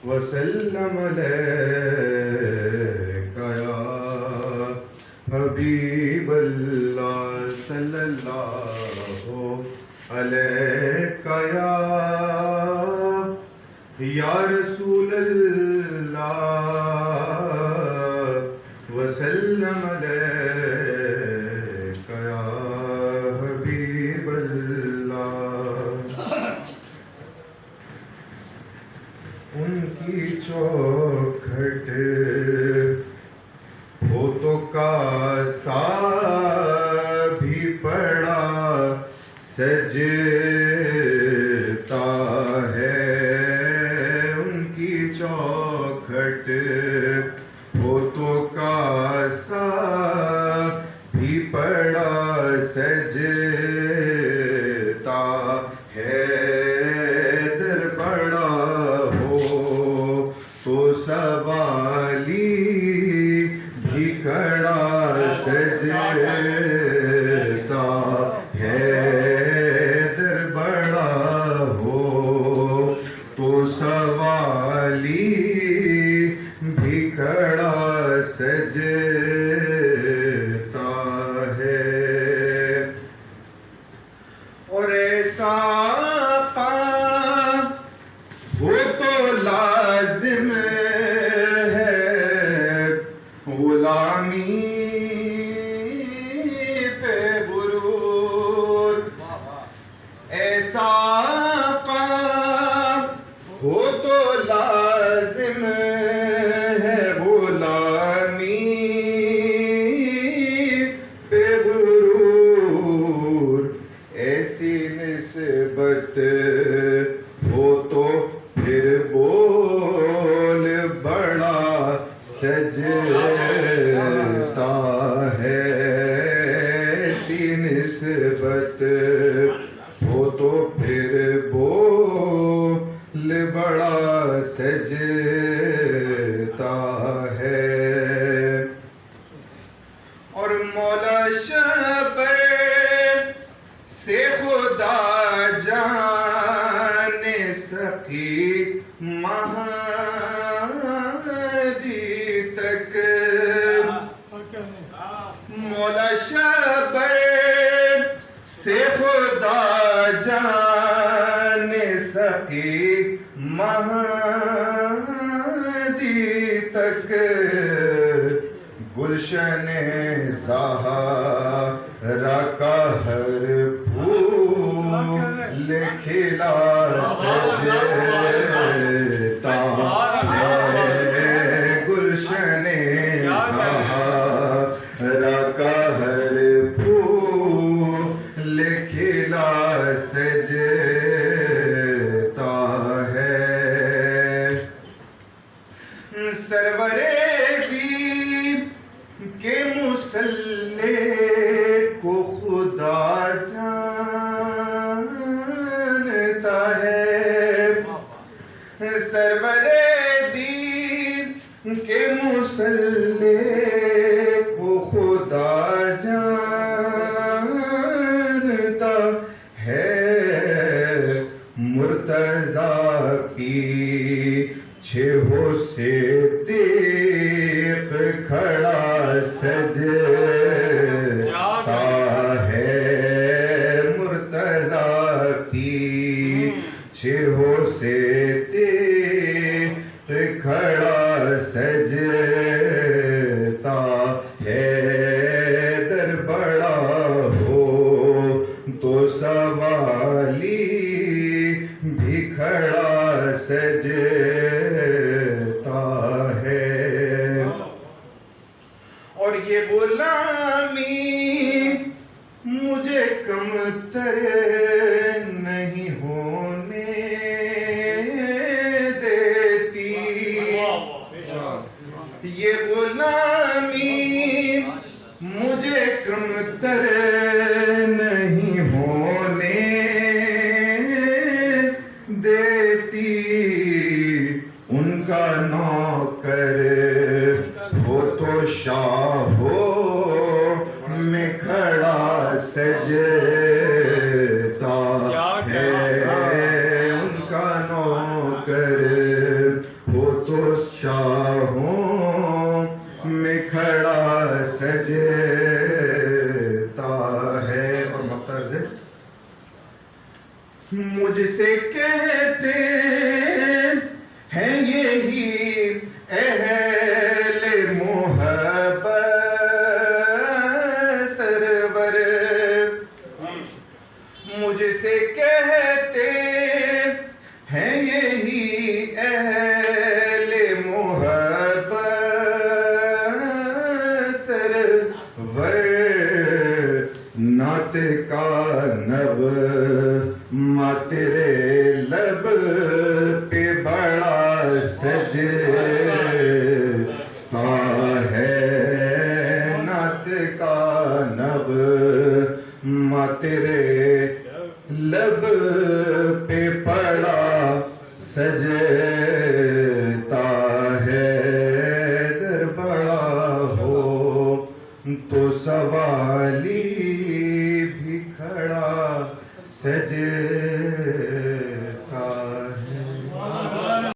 وسلم علیک یا حبیب اللہ صلی اللہ علیک یا رسول اللہ وسلم علیک یا حبیب اللہ. ان کی چوکھٹ ہو تو کاسا بھی پڑا سجتا ہے. ان کی چوکھٹ ہو تو کاسا بھی پڑا سجتا ہے. در بڑا ہو تو سوالی بھی کھڑا سجتا ہے. در بڑا ہو تو سوالی بھی کھڑا سجتا ہے. اور ایسا وہ تو لازم ہے غلامی پہ غرور. ایسا ہو تو لازم ہے غلامی پہ غرور. ایسی نسبت ہو تو پھر بول بڑا سجتا ہے. ایسی نسبت ہو تو پھر بول بڑا سجتا ہے. اور مولا شبر سے خدا جان سکی مہدی تک. مولا شبر سے خدا جان سکی مہدی تک. گلشن زہرا کا ہر پھول کھلا سجتا ہے. گلشن زہرا کا ہر پھول کھلا سجتا ہے. سرور کہ مصلی کو خدا جانتا ہے. سرور دی کہ مصلی کو خدا جانتا ہے. مرتضیٰ پیچھے ہو صدیق کھڑا سجتا ہے. مرتضیٰ پیچھے ہو صدیق کھڑا سجتا ہے. در بڑا ہو تو سوالی بھی کھڑا سجتا ہے. اور یہ غلامی مجھے کم تر نہیں ہونے دیتی. یہ غلامی مجھے کم تر نہیں ہونے دیتی. ان کا نوکر ہو تو شاہوں میں کھڑا سجتا ہے. ان کا نوکر ہو مجھ سے کہتے ہیں یہی اہل محبت سرور، مجھ سے کہتے ہیں یہی اہل محبت سرور، نعت کا نغمہ تیرے لب پہ بڑا سجتا ہے، نعت کا نغمہ تیرے لب پہ بڑا سجتا ہے، در بڑا ہو تو سوالی بھی کھڑا سجتا